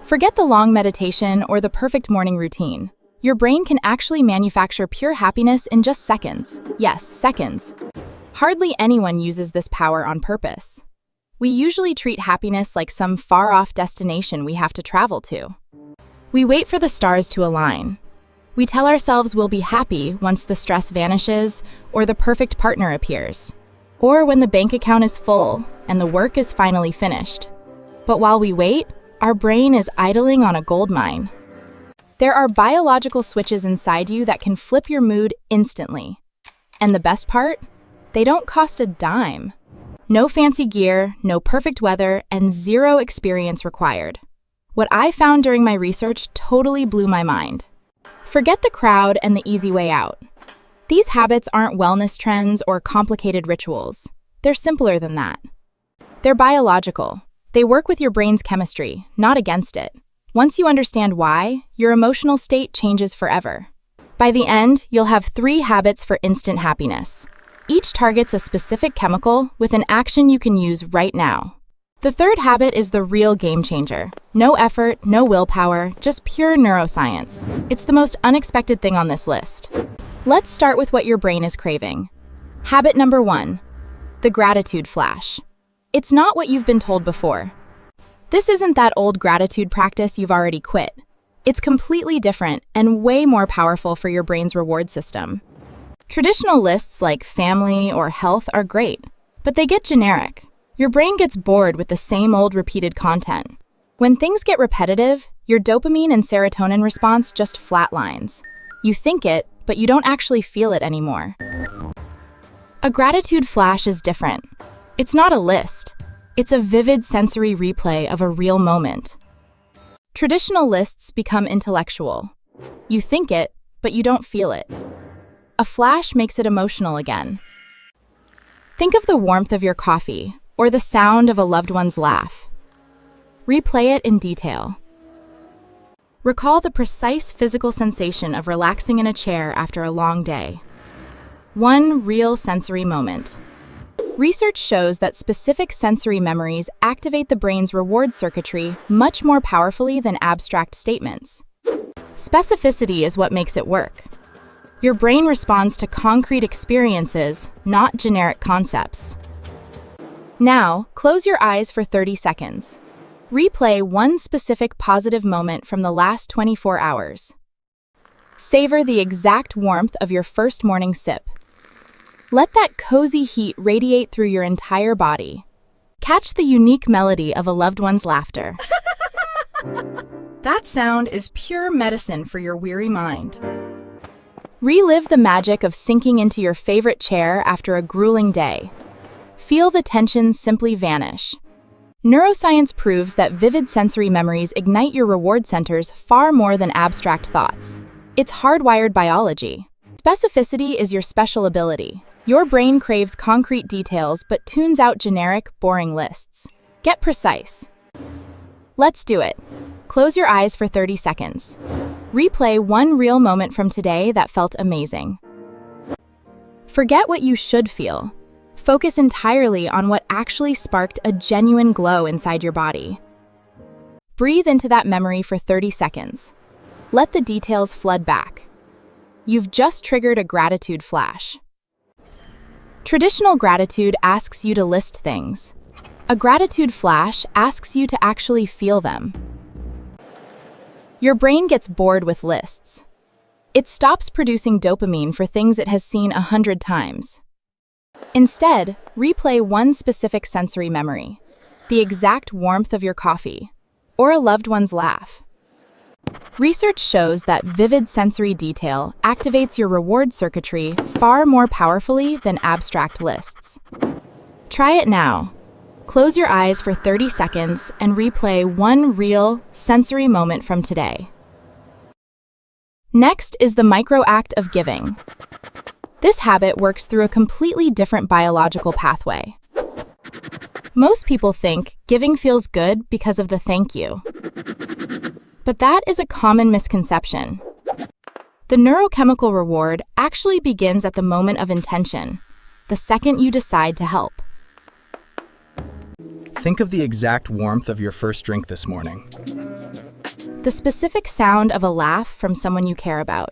Forget the long meditation or the perfect morning routine. Your brain can actually manufacture pure happiness in just seconds. Yes, seconds. Hardly anyone uses this power on purpose. We usually treat happiness like some far-off destination we have to travel to. We wait for the stars to align. We tell ourselves we'll be happy once the stress vanishes or the perfect partner appears, or when the bank account is full and the work is finally finished. But while we wait, our brain is idling on a gold mine. There are biological switches inside you that can flip your mood instantly. And the best part? They don't cost a dime. No fancy gear, no perfect weather, and zero experience required. What I found during my research totally blew my mind. Forget the crowd and the easy way out. These habits aren't wellness trends or complicated rituals. They're simpler than that. They're biological. They work with your brain's chemistry, not against it. Once you understand why, your emotional state changes forever. By the end, you'll have 3 habits for instant happiness. Each targets a specific chemical with an action you can use right now. The 3rd habit is the real game changer. No effort, no willpower, just pure neuroscience. It's the most unexpected thing on this list. Let's start with what your brain is craving. Habit number 1, the gratitude flash. It's not what you've been told before. This isn't that old gratitude practice you've already quit. It's completely different and way more powerful for your brain's reward system. Traditional lists like family or health are great, but they get generic. Your brain gets bored with the same old repeated content. When things get repetitive, your dopamine and serotonin response just flatlines. You think it, but you don't actually feel it anymore. A gratitude flash is different. It's not a list. It's a vivid sensory replay of a real moment. Traditional lists become intellectual. You think it, but you don't feel it. A flash makes it emotional again. Think of the warmth of your coffee or the sound of a loved one's laugh. Replay it in detail. Recall the precise physical sensation of relaxing in a chair after a long day. One real sensory moment. Research shows that specific sensory memories activate the brain's reward circuitry much more powerfully than abstract statements. Specificity is what makes it work. Your brain responds to concrete experiences, not generic concepts. Now, close your eyes for 30 seconds. Replay one specific positive moment from the last 24 hours. Savor the exact warmth of your first morning sip. Let that cozy heat radiate through your entire body. Catch the unique melody of a loved one's laughter. That sound is pure medicine for your weary mind. Relive the magic of sinking into your favorite chair after a grueling day. Feel the tension simply vanish. Neuroscience proves that vivid sensory memories ignite your reward centers far more than abstract thoughts. It's hardwired biology. Specificity is your special ability. Your brain craves concrete details but tunes out generic, boring lists. Get precise. Let's do it. Close your eyes for 30 seconds. Replay one real moment from today that felt amazing. Forget what you should feel. Focus entirely on what actually sparked a genuine glow inside your body. Breathe into that memory for 30 seconds. Let the details flood back. You've just triggered a gratitude flash. Traditional gratitude asks you to list things. A gratitude flash asks you to actually feel them. Your brain gets bored with lists. It stops producing dopamine for things it has seen 100 times. Instead, replay one specific sensory memory, the exact warmth of your coffee, or a loved one's laugh. Research shows that vivid sensory detail activates your reward circuitry far more powerfully than abstract lists. Try it now. Close your eyes for 30 seconds and replay one real, sensory moment from today. Next is the micro-act of giving. This habit works through a completely different biological pathway. Most people think giving feels good because of the thank you. But that is a common misconception. The neurochemical reward actually begins at the moment of intention, the second you decide to help. Think of the exact warmth of your first drink this morning. The specific sound of a laugh from someone you care about.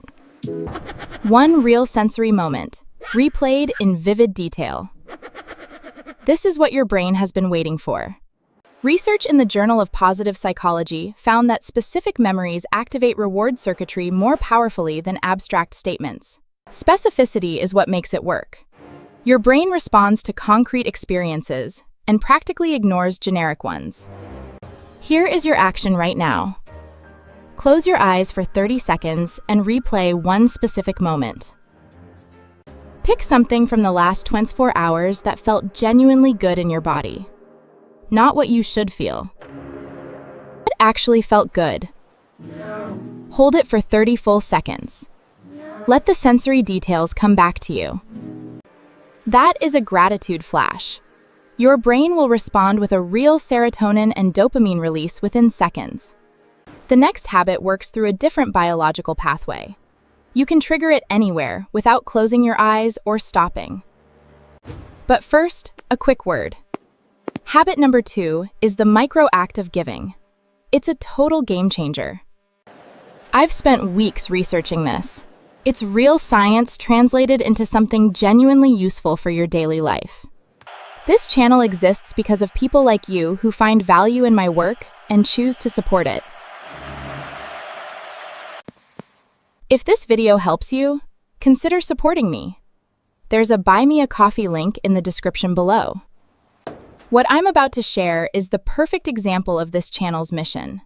One real sensory moment, replayed in vivid detail. This is what your brain has been waiting for. Research in the Journal of Positive Psychology found that specific memories activate reward circuitry more powerfully than abstract statements. Specificity is what makes it work. Your brain responds to concrete experiences and practically ignores generic ones. Here is your action right now. Close your eyes for 30 seconds and replay one specific moment. Pick something from the last 24 hours that felt genuinely good in your body. Not what you should feel. It actually felt good. Hold it for 30 full seconds. Let the sensory details come back to you. That is a gratitude flash. Your brain will respond with a real serotonin and dopamine release within seconds. The next habit works through a different biological pathway. You can trigger it anywhere without closing your eyes or stopping. But first, a quick word. Habit number 2 is the micro act of giving. It's a total game changer. I've spent weeks researching this. It's real science translated into something genuinely useful for your daily life. This channel exists because of people like you who find value in my work and choose to support it. If this video helps you, consider supporting me. There's a Buy Me a Coffee link in the description below. What I'm about to share is the perfect example of this channel's mission.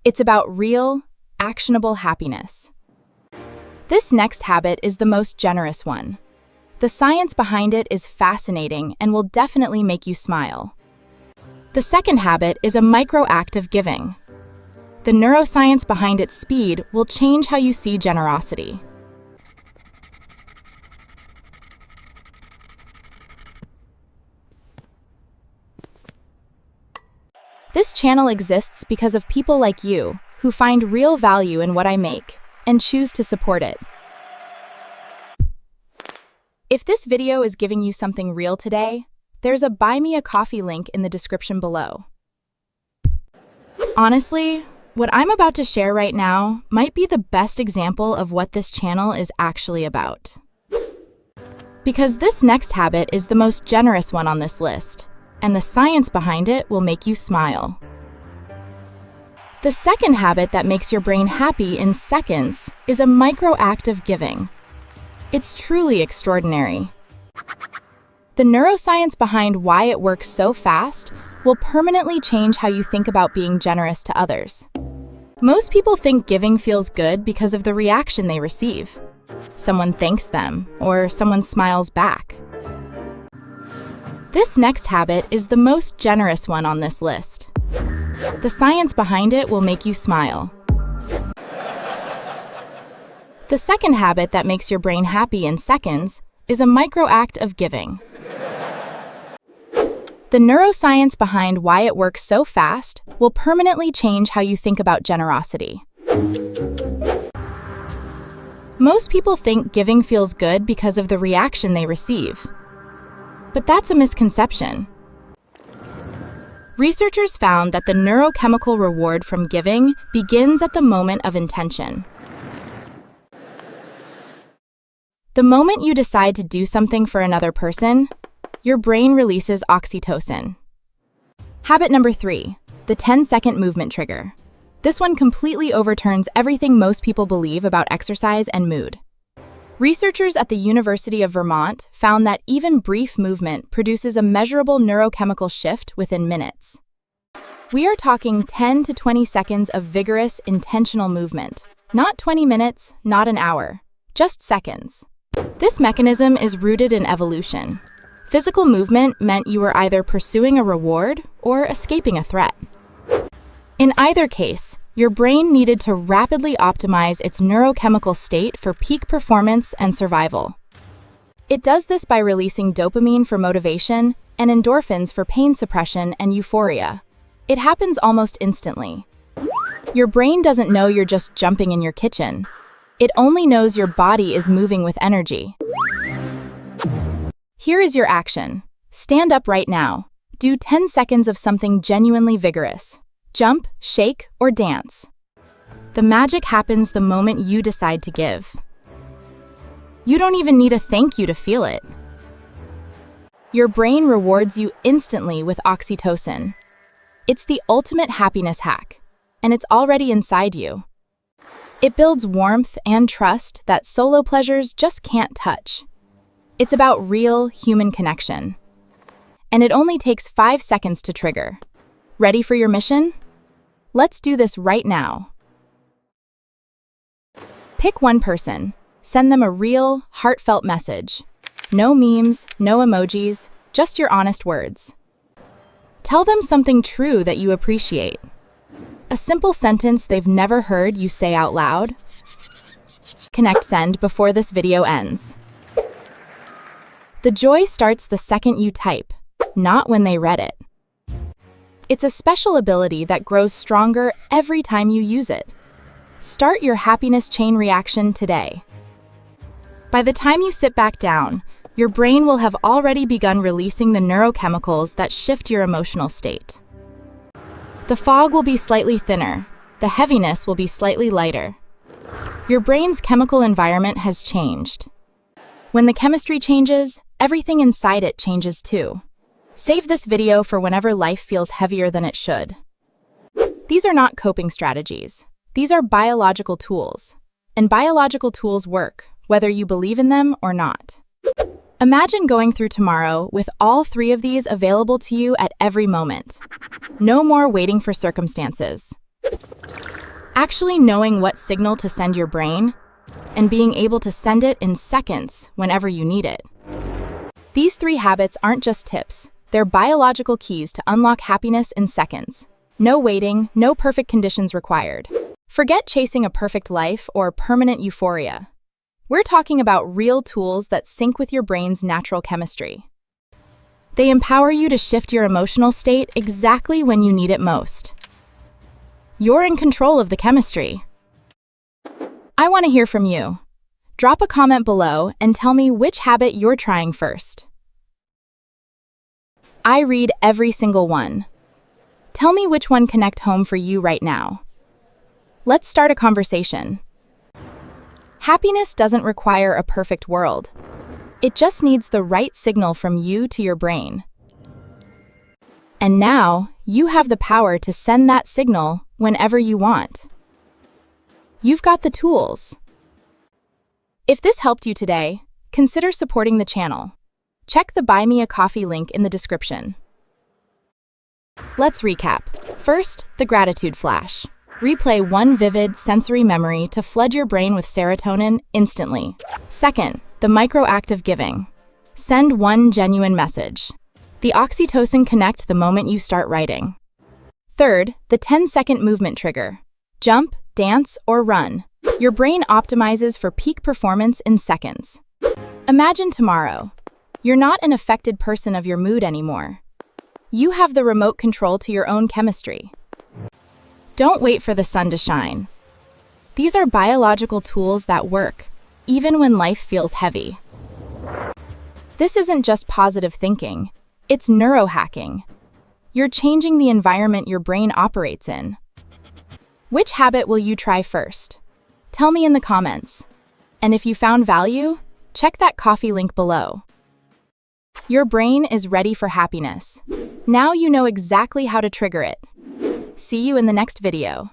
It's about real, actionable happiness. This next habit is the most generous one. The science behind it is fascinating and will definitely make you smile. The second habit is a micro act of giving. The neuroscience behind its speed will change how you see generosity. This channel exists because of people like you who find real value in what I make and choose to support it. If this video is giving you something real today, there's a Buy Me a Coffee link in the description below. Honestly, what I'm about to share right now might be the best example of what this channel is actually about. Because this next habit is the most generous one on this list, and the science behind it will make you smile. The second habit that makes your brain happy in seconds is a micro act of giving. It's truly extraordinary. The neuroscience behind why it works so fast will permanently change how you think about being generous to others. Most people think giving feels good because of the reaction they receive. Someone thanks them, or someone smiles back. This next habit is the most generous one on this list. The science behind it will make you smile. The second habit that makes your brain happy in seconds is a micro act of giving. The neuroscience behind why it works so fast will permanently change how you think about generosity. Most people think giving feels good because of the reaction they receive. But that's a misconception. Researchers found that the neurochemical reward from giving begins at the moment of intention. The moment you decide to do something for another person, your brain releases oxytocin. Habit number 3, the 10-second movement trigger. This one completely overturns everything most people believe about exercise and mood. Researchers at the University of Vermont found that even brief movement produces a measurable neurochemical shift within minutes. We are talking 10 to 20 seconds of vigorous, intentional movement. Not 20 minutes, not an hour, just seconds. This mechanism is rooted in evolution. Physical movement meant you were either pursuing a reward or escaping a threat. In either case, your brain needed to rapidly optimize its neurochemical state for peak performance and survival. It does this by releasing dopamine for motivation and endorphins for pain suppression and euphoria. It happens almost instantly. Your brain doesn't know you're just jumping in your kitchen. It only knows your body is moving with energy. Here is your action. Stand up right now. Do 10 seconds of something genuinely vigorous. Jump, shake, or dance. The magic happens the moment you decide to give. You don't even need a thank you to feel it. Your brain rewards you instantly with oxytocin. It's the ultimate happiness hack, and it's already inside you. It builds warmth and trust that solo pleasures just can't touch. It's about real human connection. And it only takes 5 seconds to trigger. Ready for your mission? Let's do this right now. Pick one person. Send them a real, heartfelt message. No memes, no emojis, just your honest words. Tell them something true that you appreciate. A simple sentence they've never heard you say out loud. Connect send before this video ends. The joy starts the second you type, not when they read it. It's a special ability that grows stronger every time you use it. Start your happiness chain reaction today. By the time you sit back down, your brain will have already begun releasing the neurochemicals that shift your emotional state. The fog will be slightly thinner. The heaviness will be slightly lighter. Your brain's chemical environment has changed. When the chemistry changes, everything inside it changes too. Save this video for whenever life feels heavier than it should. These are not coping strategies. These are biological tools. And biological tools work, whether you believe in them or not. Imagine going through tomorrow with all 3 of these available to you at every moment. No more waiting for circumstances. Actually knowing what signal to send your brain, and being able to send it in seconds whenever you need it. These 3 habits aren't just tips. They're biological keys to unlock happiness in seconds. No waiting, no perfect conditions required. Forget chasing a perfect life or permanent euphoria. We're talking about real tools that sync with your brain's natural chemistry. They empower you to shift your emotional state exactly when you need it most. You're in control of the chemistry. I want to hear from you. Drop a comment below and tell me which habit you're trying first. I read every single one. Tell me which one connect home for you right now. Let's start a conversation. Happiness doesn't require a perfect world. It just needs the right signal from you to your brain. And now, you have the power to send that signal whenever you want. You've got the tools. If this helped you today, consider supporting the channel. Check the Buy Me a Coffee link in the description. Let's recap. First, the gratitude flash. Replay one vivid sensory memory to flood your brain with serotonin instantly. Second, the micro-act of giving. Send one genuine message. The oxytocin connect the moment you start writing. Third, the 10-second movement trigger. Jump, dance, or run. Your brain optimizes for peak performance in seconds. Imagine tomorrow. You're not an affected person of your mood anymore. You have the remote control to your own chemistry. Don't wait for the sun to shine. These are biological tools that work, even when life feels heavy. This isn't just positive thinking, it's neurohacking. You're changing the environment your brain operates in. Which habit will you try first? Tell me in the comments. And if you found value, check that coffee link below. Your brain is ready for happiness. Now you know exactly how to trigger it. See you in the next video.